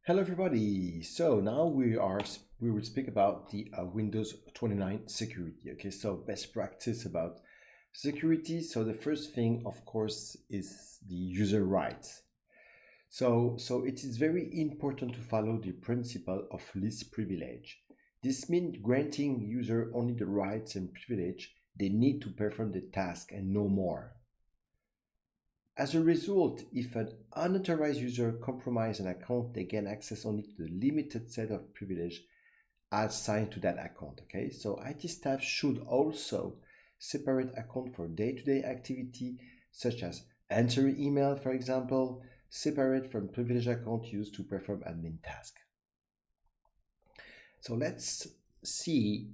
Hello everybody. So now we will speak about the Windows 29 security. Okay, so best practice about security. So the first thing, of course, is the user rights. So it is very important to follow the principle of least privilege. This means granting user only the rights and privilege they need to perform the task and no more. As a result, if an unauthorized user compromises an account, they gain access only to the limited set of privileges assigned to that account. Okay, so IT staff should also separate account for day-to-day activity, such as answering email, for example, separate from privileged account used to perform admin tasks. So let's see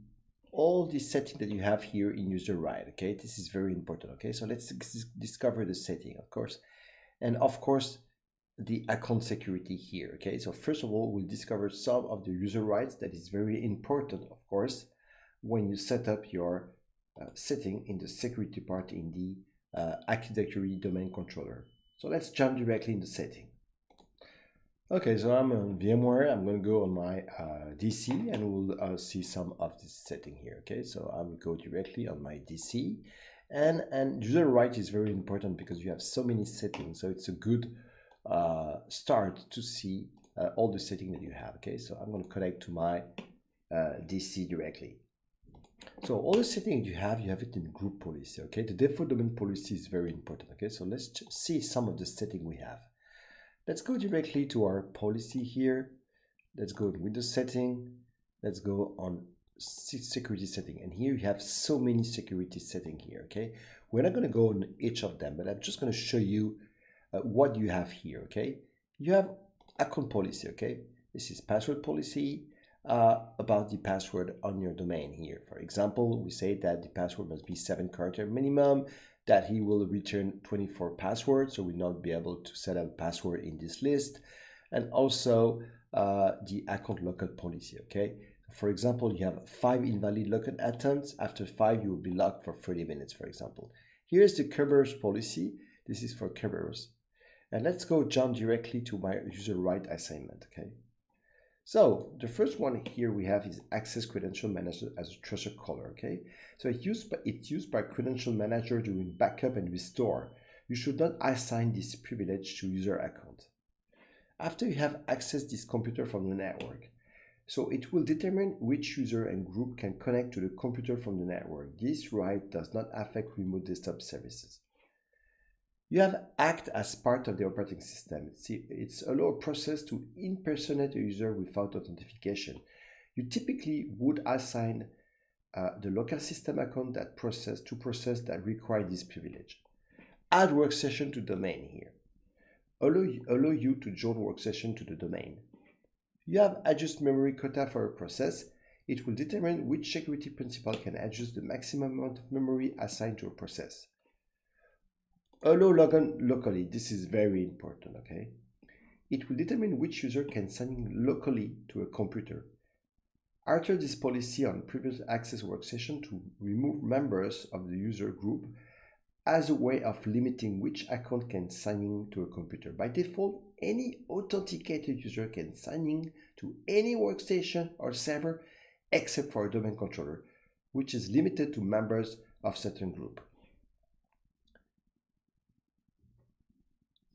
all the setting that you have here in user right. Okay, this is very important. Okay, so let's discover the setting, of course, and of course the account security here. Okay, so first of all, we'll discover some of the user rights that is very important, of course, when you set up your setting in the security part in the Active Directory domain controller. So let's jump directly in the setting. Okay, so I'm on VMware. I'm going to go on my DC and we'll see some of this setting here. Okay, so I will go directly on my DC, and user right is very important because you have so many settings. So it's a good start to see all the settings that you have. Okay, so I'm going to connect to my DC directly. So all the settings you have it in group policy. Okay, the default domain policy is very important. Okay, so let's see some of the settings we have. Let's go directly to our policy here. Let's go to Windows setting. Let's go on security setting. And here you have so many security settings here, okay? We're not going to go on each of them, but I'm just going to show you what you have here, okay? You have account policy, okay? This is password policy about the password on your domain here. For example, we say that the password must be 7-character minimum, that he will return 24 passwords, so we'll not be able to set up a password in this list, and also the account local policy. Okay, for example, you have 5 invalid login attempts. After 5, you will be locked for 30 minutes, for example. Here's the Kerberos policy. This is for Kerberos, and let's go jump directly to my user right assignment. Okay, so the first one here we have is access credential manager as a trusted caller. Okay, so it's used by credential manager during backup and restore. You should not assign this privilege to user account. After you have accessed this computer from the network, so it will determine which user and group can connect to the computer from the network. This right does not affect remote desktop services. You have act as part of the operating system. It's allow a process to impersonate a user without authentication. You typically would assign the local system account that process that require this privilege. Add workstation to domain here. Allow you to join workstation to the domain. You have adjust memory quota for a process. It will determine which security principal can adjust the maximum amount of memory assigned to a process. Allow login locally. This is very important, okay? It will determine which user can sign in locally to a computer. Alter this policy on previous access workstation to remove members of the user group as a way of limiting which account can sign in to a computer. By default, any authenticated user can sign in to any workstation or server except for a domain controller, which is limited to members of certain group.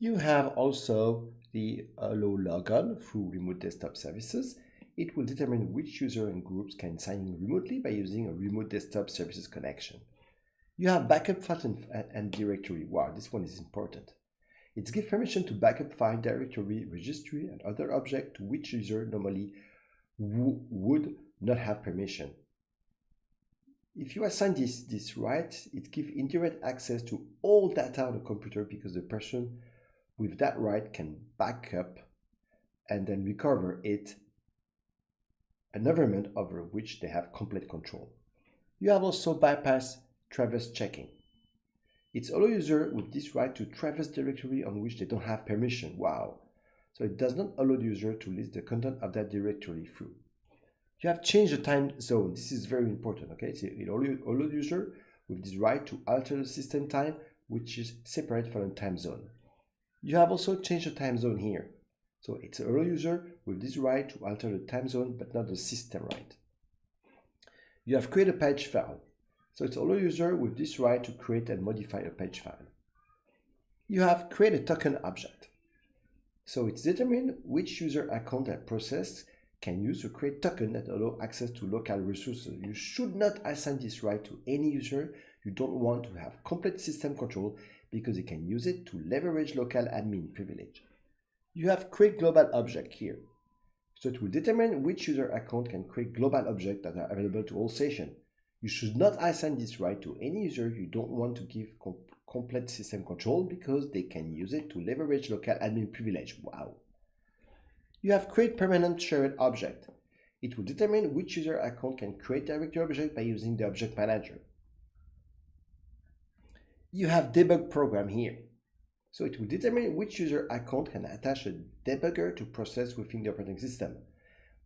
You have also the allow logon through remote desktop services. It will determine which user and groups can sign in remotely by using a remote desktop services connection. You have backup files and directory. Wow, this one is important. It gives permission to backup file, directory, registry, and other objects to which user normally would not have permission. If you assign this right, it gives indirect access to all data on the computer because the person with that right can back up and then recover it, an environment over which they have complete control. You have also bypass traverse checking. It's allow user with this right to traverse directory on which they don't have permission. Wow. So it does not allow the user to list the content of that directory through. You have changed the time zone. This is very important. Okay, so it allows the user with this right to alter the system time, which is separate from the time zone. You have also changed the time zone here. So it's allow user with this right to alter the time zone, but not the system right. You have create a page file. So it's allow user with this right to create and modify a page file. You have create a token object. So it's determine which user account and process can use to create token that allow access to local resources. You should not assign this right to any user. You don't want to have complete system control because you can use it to leverage local admin privilege. You have create global object here. So it will determine which user account can create global objects that are available to all sessions. You should not assign this right to any user you don't want to give complete system control because they can use it to leverage local admin privilege. Wow. You have create permanent shared object. It will determine which user account can create directory object by using the object manager. You have debug program here. So it will determine which user account can attach a debugger to process within the operating system.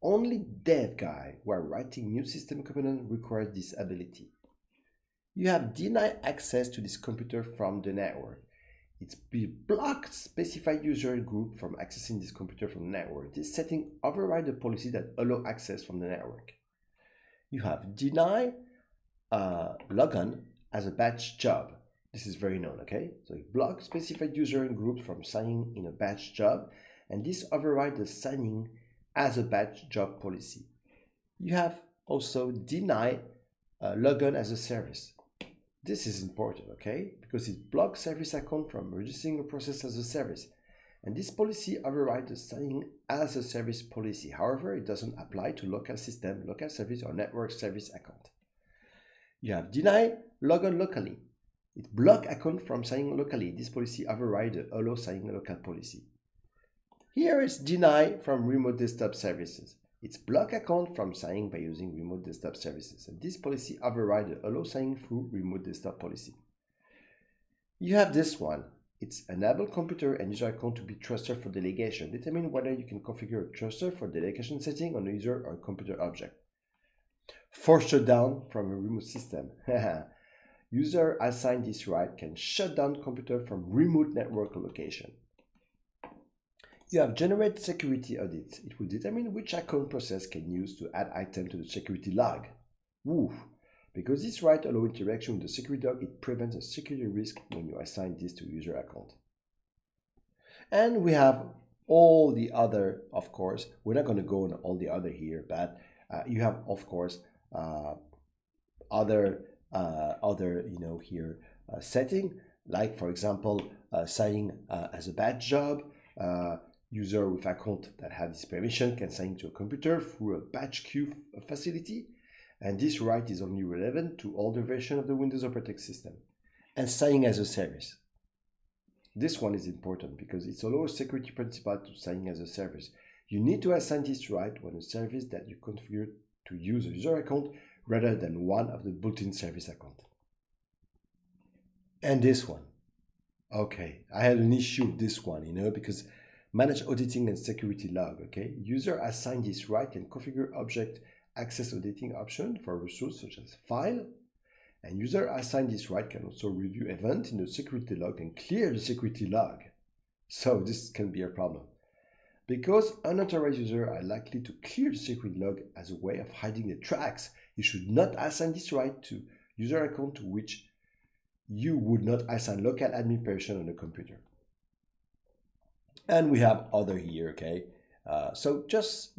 Only dev guy who are writing new system component requires this ability. You have deny access to this computer from the network. It will block specified user group from accessing this computer from the network. This setting overrides the policy that allows access from the network. You have deny logon as a batch job. This is very known, okay? So it blocks specified user and groups from signing in a batch job, and this overrides the signing as a batch job policy. You have also deny logon as a service. This is important, okay? Because it blocks service account from registering a process as a service. And this policy overrides the signing as a service policy. However, it doesn't apply to local system, local service, or network service account. You have deny logon locally. It blocks account from signing locally. This policy overrides the allow signing local policy. Here is deny from remote desktop services. It's block account from signing by using remote desktop services. And this policy overrides the allow signing through remote desktop policy. You have this one. It's enable computer and user account to be trusted for delegation. Determine whether you can configure a truster for delegation setting on a user or computer object. Force shutdown from a remote system. User assigned this right can shut down computer from remote network location. You have generate security audits. It will determine which account process can use to add item to the security log. Woo! Because this right allows interaction with the security log, it prevents a security risk when you assign this to user account. And we have all the other, of course, we're not going to go on all the other here, but you have, of course, other here setting, like for example, signing as a batch job. User with account that have this permission can sign to a computer through a batch queue facility, and this right is only relevant to older version of the Windows operating system. And signing as a service. This one is important because it allows security principle to signing as a service. You need to assign this right when a service that you configure to use a user account rather than one of the built-in service account. And this one. Okay, I had an issue with this one, because manage auditing and security log, okay? User assigned this right can configure object access auditing option for resources such as file, and user assigned this right can also review event in the security log and clear the security log. So this can be a problem. Because unauthorized users are likely to clear the security log as a way of hiding the tracks, you should not assign this right to user account to which you would not assign local admin permission on the computer. And we have other here, okay? So just,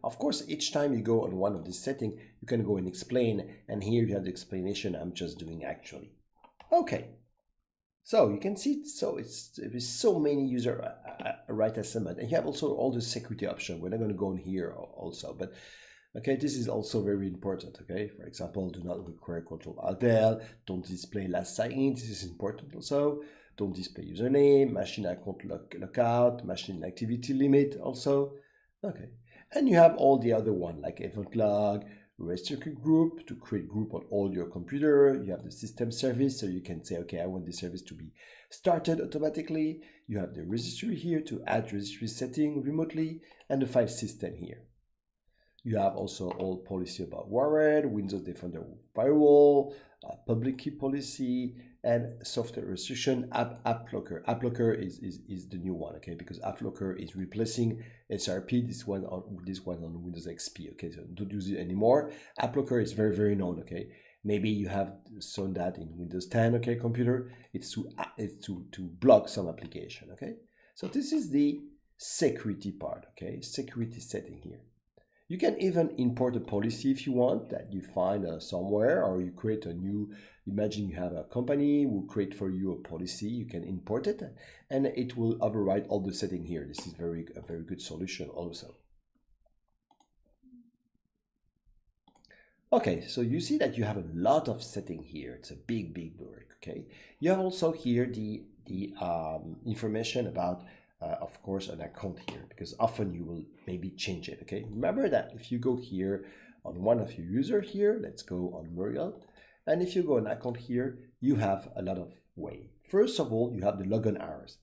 of course, each time you go on one of these settings, you can go and explain. And here you have the explanation I'm just doing actually. Okay. So you can see, there's so many user right assignment. And you have also all the security options. We're not going to go in here also, but okay, this is also very important, okay? For example, do not require Ctrl-Alt-L, don't display last sign-in, this is important also. Don't display username, machine account lockout, machine activity limit also. Okay, and you have all the other one like event log, restricted group to create group on all your computer. You have the system service, so you can say, okay, I want this service to be started automatically. You have the registry here to add registry setting remotely, and the file system here. You have also all policy about Warren, Windows Defender Firewall, public key policy, and software restriction, app blocker. App blocker is the new one, okay? Because app blocker is replacing SRP, this one on Windows XP, okay? So don't use it anymore. App blocker is very known, okay? Maybe you have shown that in Windows 10, okay, computer. It's to block some application, okay? So this is the security part, okay? Security setting here. You can even import a policy if you want that you find somewhere, or you create a new, imagine you have a company who create for you a policy, you can import it and it will override all the setting here. This is a very good solution also. Okay, so you see that you have a lot of setting here. It's a big work, okay? You have also here the information about of course an account here, because often you will maybe change it, okay? Remember that if you go here on one of your users here, let's go on Muriel, and if you go on account here, you have a lot of way. First of all, you have the login hours.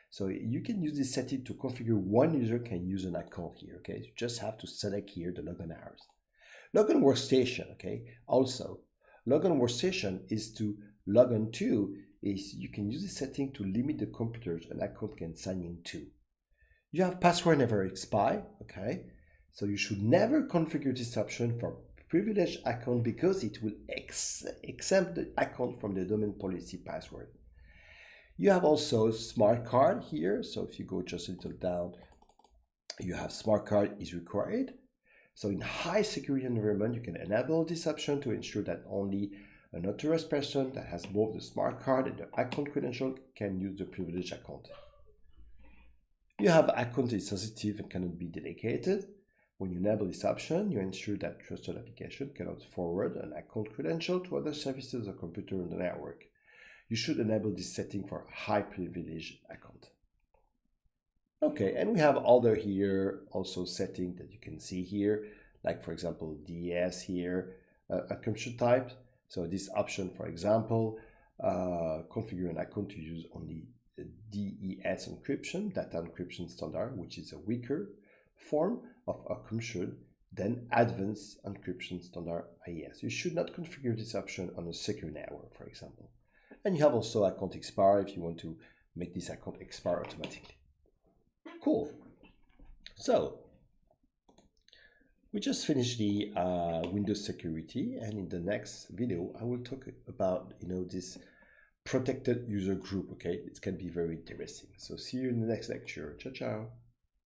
So you can use this setting to configure one user can use an account here, okay? You just have to select here the login hours. Login workstation, okay? Also, login workstation is to log on to is you can use this setting to limit the computers an account can sign in to. You have password never expire, okay? So you should never configure this option for privileged account because it will exempt the account from the domain policy password. You have also smart card here. So if you go just a little down, you have smart card is required. So in high security environment, you can enable this option to ensure that only an authorized person that has both the smart card and the account credential can use the privileged account. You have account is sensitive and cannot be delegated. When you enable this option, you ensure that trusted application cannot forward an account credential to other services or computer on the network. You should enable this setting for high privilege account. Okay, and we have other here also setting that you can see here, like for example, DES here, encryption type. So this option, for example, configure an account to use only DES encryption, data encryption standard, which is a weaker form of encryption than advanced encryption standard IES. You should not configure this option on a secure network, for example. And you have also account expire if you want to make this account expire automatically. Cool. So we just finished the Windows security, and in the next video I will talk about this protected user group. Okay, it can be very interesting. So see you in the next lecture. Ciao.